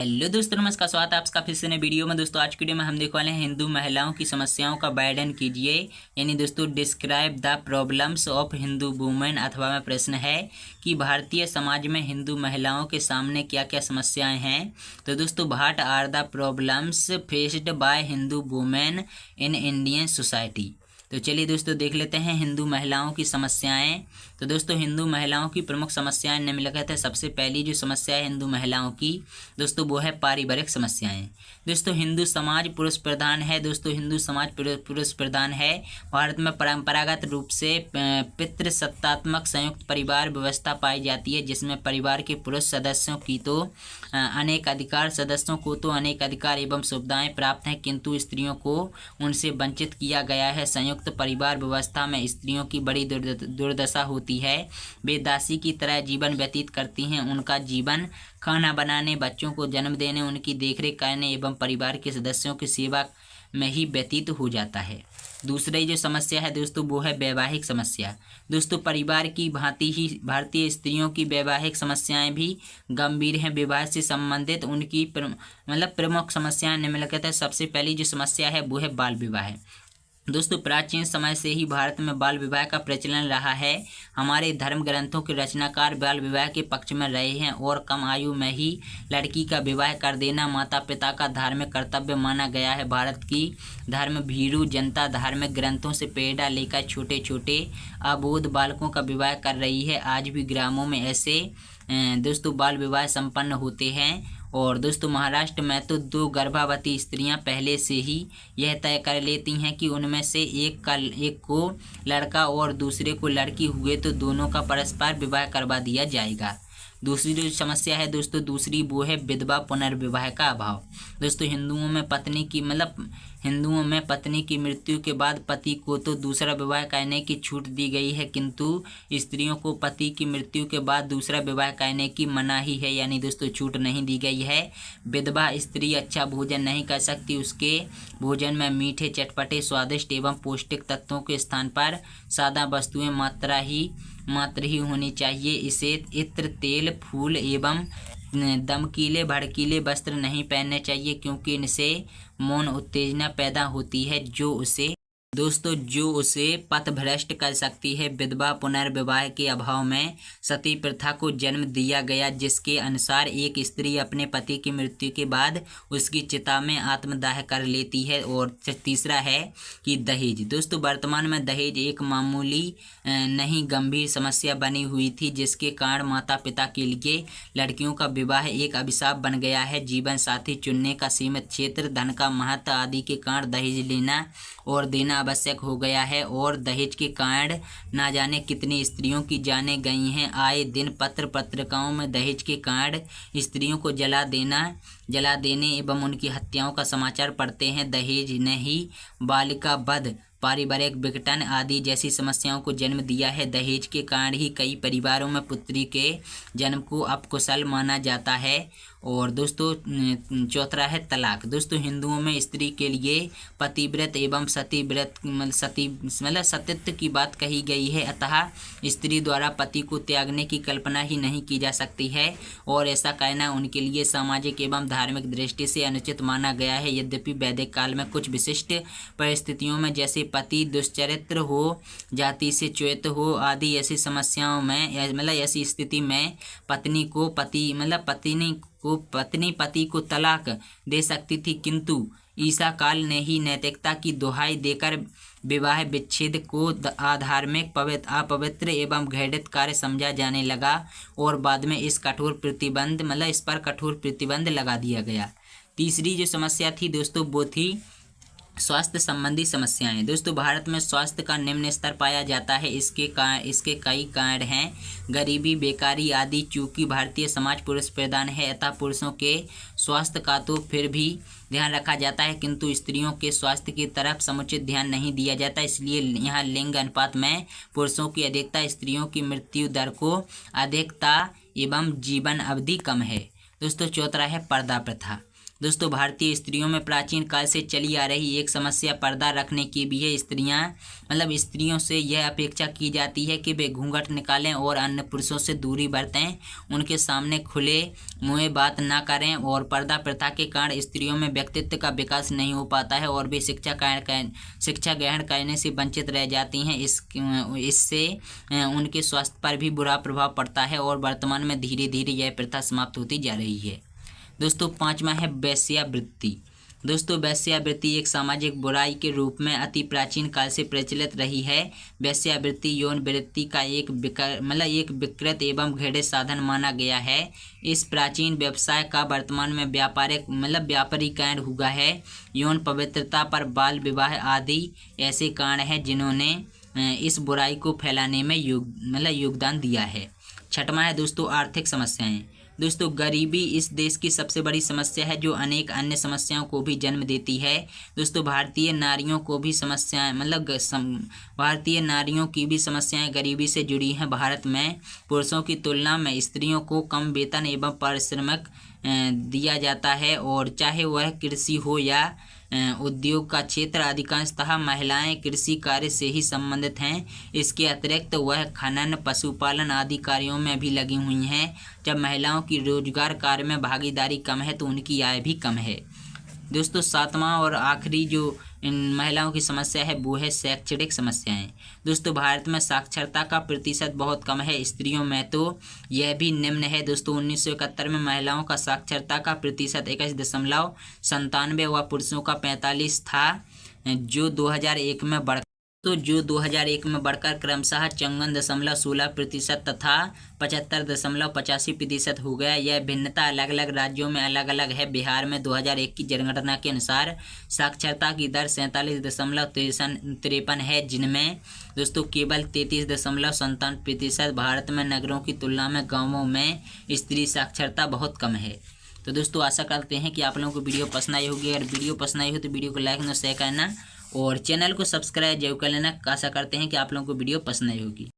Hello दोस्तों, नमस्कार। स्वागत है आपका फिर से नए वीडियो में। दोस्तों आज की वीडियो में हम देखने वाले हैं हिंदू महिलाओं की समस्याओं का वर्णन कीजिए, यानी दोस्तों describe the problems of Hindu women. अथवा में प्रश्न है कि भारतीय समाज में हिंदू महिलाओं के सामने क्या क्या समस्याएं हैं। तो दोस्तों what are the problems faced by Hindu women in Indian society. तो चलिए दोस्तों देख लेते हैं हिंदू महिलाओं की समस्याएं। तो दोस्तों हिंदू महिलाओं की प्रमुख समस्याएं निम्नलिखित है। सबसे पहली जो समस्या है हिंदू महिलाओं की दोस्तों वो है पारिवारिक समस्याएं। दोस्तों हिंदू समाज पुरुष प्रधान है। दोस्तों हिंदू समाज पुरुष प्रधान है। भारत में परंपरागत रूप से पितृसत्तात्मक संयुक्त परिवार व्यवस्था पाई जाती है, जिसमें परिवार के पुरुष सदस्यों की तो अनेक अधिकार सदस्यों को तो अनेक अधिकार एवं सुविधाएं प्राप्त हैं, किंतु स्त्रियों को उनसे वंचित किया गया है। संयुक्त परिवार व्यवस्था में स्त्रियों की बड़ी दुर्दशा होती है। वे दासी की तरह जीवन व्यतीत करती हैं। उनका जीवन खाना बनाने, बच्चों को जन्म देने, उनकी देखरेख करने एवं परिवार के सदस्यों की सेवा में ही व्यतीत हो जाता है। दूसरी जो समस्या है दोस्तों वो है वैवाहिक समस्या। दोस्तों परिवार की भांति ही भारतीय स्त्रियों की वैवाहिक समस्याएं भी गंभीर हैं। विवाह से संबंधित उनकी प्रमुख समस्याएं निम्नलिखित है। सबसे पहली जो समस्या है वो है बाल विवाह। दोस्तों प्राचीन समय से ही भारत में बाल विवाह का प्रचलन रहा है। हमारे धर्म ग्रंथों के रचनाकार बाल विवाह के पक्ष में रहे हैं और कम आयु में ही लड़की का विवाह कर देना माता पिता का धार्मिक कर्तव्य माना गया है। भारत की धर्म भीरू जनता धार्मिक ग्रंथों से प्रेरणा लेकर छोटे छोटे अबोध बालकों का विवाह कर रही है। आज भी ग्रामों में ऐसे दोस्तों बाल विवाह संपन्न होते हैं। और दोस्तों महाराष्ट्र में तो 2 गर्भवती स्त्रियां पहले से ही यह तय कर लेती हैं कि उनमें से एक को लड़का और दूसरे को लड़की हुए तो दोनों का परस्पर विवाह करवा दिया जाएगा। दूसरी जो समस्या है दोस्तों दूसरी वो है विधवा पुनर्विवाह का अभाव। दोस्तों हिंदुओं में पत्नी की मृत्यु के बाद पति को तो दूसरा विवाह करने की छूट दी गई है, किंतु स्त्रियों को पति की मृत्यु के बाद दूसरा विवाह करने की मनाही है, यानी दोस्तों छूट नहीं दी गई है। विधवा स्त्री अच्छा भोजन नहीं कर सकती। उसके भोजन में मीठे, चटपटे, स्वादिष्ट एवं पौष्टिक तत्वों के स्थान पर सादा वस्तुएं मात्र ही होनी चाहिए। इसे इत्र, तेल, फूल एवं दमकीले भड़कीले वस्त्र नहीं पहनने चाहिए, क्योंकि इनसे मौन उत्तेजना पैदा होती है जो उसे पथभ्रष्ट कर सकती है। विधवा पुनर्विवाह के अभाव में सती प्रथा को जन्म दिया गया, जिसके अनुसार एक स्त्री अपने पति की मृत्यु के बाद उसकी चिता में आत्मदाह कर लेती है। और तीसरा है कि दहेज। दोस्तों वर्तमान में दहेज एक मामूली नहीं गंभीर समस्या बनी हुई थी, जिसके कारण माता पिता के लिए लड़कियों का विवाह एक अभिशाप बन गया है। जीवन साथी चुनने का सीमित क्षेत्र, धन का महत्व आदि के कारण दहेज लेना और देना आवश्यक हो गया है। और दहेज के कारण ना जाने कितनी स्त्रियों की जानें गई हैं। आए दिन पत्र पत्रिकाओं में दहेज के कारण स्त्रियों को जला देने एवं उनकी हत्याओं का समाचार पढ़ते हैं। दहेज ने ही बालिका वध, पारिवारिक विघटन आदि जैसी समस्याओं को जन्म दिया है। दहेज के कारण ही कई परिवारों में पुत्री के जन्म को अपकुशल माना जाता है। और दोस्तों चौथा है तलाक। दोस्तों हिंदुओं में स्त्री के लिए पतिव्रत एवं सतीत्व की बात कही गई है, अतः स्त्री द्वारा पति को त्यागने की कल्पना ही नहीं की जा सकती है और ऐसा कहना उनके लिए सामाजिक एवं धार्मिक दृष्टि से अनुचित माना गया है। यद्यपि वैदिक काल में कुछ विशिष्ट परिस्थितियों में, जैसे पति दुष्चरित्र हो, जाति से च्युत हो आदि ऐसी समस्याओं में ऐसी स्थिति में पत्नी पति को तलाक दे सकती थी, किंतु ईसा काल ने ही नैतिकता की दुहाई देकर विवाह विच्छेद को अधार्मिक, अपवित्र एवं घृणित कार्य समझा जाने लगा और बाद में इस पर कठोर प्रतिबंध लगा दिया गया। तीसरी जो समस्या थी दोस्तों वो थी स्वास्थ्य संबंधी समस्याएं। दोस्तों भारत में स्वास्थ्य का निम्न स्तर पाया जाता है। इसके कई कारण हैं, गरीबी, बेकारी आदि। चूंकि भारतीय समाज पुरुष प्रधान है, अतः पुरुषों के स्वास्थ्य का तो फिर भी ध्यान रखा जाता है, किंतु स्त्रियों के स्वास्थ्य की तरफ समुचित ध्यान नहीं दिया जाता। इसलिए यहाँ लिंग अनुपात में पुरुषों की अधिकता, स्त्रियों की मृत्यु दर को अधिकता एवं जीवन अवधि कम है। दोस्तों चौथा है पर्दा प्रथा। दोस्तों भारतीय स्त्रियों में प्राचीन काल से चली आ रही एक समस्या पर्दा रखने की भी है। स्त्रियों से यह अपेक्षा की जाती है कि वे घूंघट निकालें और अन्य पुरुषों से दूरी बरतें, उनके सामने खुले मुँह बात ना करें। और पर्दा प्रथा के कारण स्त्रियों में व्यक्तित्व का विकास नहीं हो पाता है और वे शिक्षा ग्रहण करने से वंचित रह जाती हैं। इससे उनके स्वास्थ्य पर भी बुरा प्रभाव पड़ता है और वर्तमान में धीरे धीरे यह प्रथा समाप्त होती जा रही है। दोस्तों पांचवा है वेश्यावृत्ति। दोस्तों वेश्यावृत्ति एक सामाजिक बुराई के रूप में अति प्राचीन काल से प्रचलित रही है। वेश्यावृत्ति यौन वृत्ति का एक विकृत एवं घृणित साधन माना गया है। इस प्राचीन व्यवसाय का वर्तमान में व्यापारीकरण हुआ है। यौन पवित्रता पर बाल विवाह आदि ऐसे कारण हैं जिन्होंने इस बुराई को फैलाने में योगदान दिया है। छठवां है दोस्तों आर्थिक समस्याएं। दोस्तों गरीबी इस देश की सबसे बड़ी समस्या है जो अनेक अन्य समस्याओं को भी जन्म देती है। दोस्तों भारतीय नारियों की भी समस्याएं गरीबी से जुड़ी हैं। भारत में पुरुषों की तुलना में स्त्रियों को कम वेतन एवं पारिश्रमिक दिया जाता है और चाहे वह कृषि हो या उद्योग का क्षेत्र, अधिकांशतः महिलाएं कृषि कार्य से ही संबंधित हैं। इसके अतिरिक्त वह खनन, पशुपालन आदि कार्यों में भी लगी हुई हैं। जब महिलाओं की रोजगार कार्य में भागीदारी कम है तो उनकी आय भी कम है। दोस्तों सातवां और आखिरी जो इन महिलाओं की समस्या है वो है शैक्षणिक समस्याएं। दोस्तों भारत में साक्षरता का प्रतिशत बहुत कम है, स्त्रियों में तो यह भी निम्न है। दोस्तों 1971 में महिलाओं का साक्षरता का प्रतिशत 21.97 व पुरुषों का 45 था, जो 2001 में बढ़कर क्रमशः 54.16% तथा 75.85% हो गया। यह भिन्नता अलग अलग राज्यों में अलग अलग है। बिहार में 2001 की जनगणना के अनुसार साक्षरता की दर 47.53 है, जिनमें दोस्तों केवल 33.57%। भारत में नगरों की तुलना में गाँवों में स्त्री साक्षरता बहुत कम है। तो दोस्तों आशा करते हैं कि आप लोगों को वीडियो पसंद आई होगी। अगर वीडियो पसंद आई हो तो वीडियो को लाइक और शेयर करना और चैनल को सब्सक्राइब जरूर कर लेना। आशा करते हैं कि आप लोगों को वीडियो पसंद आई होगी।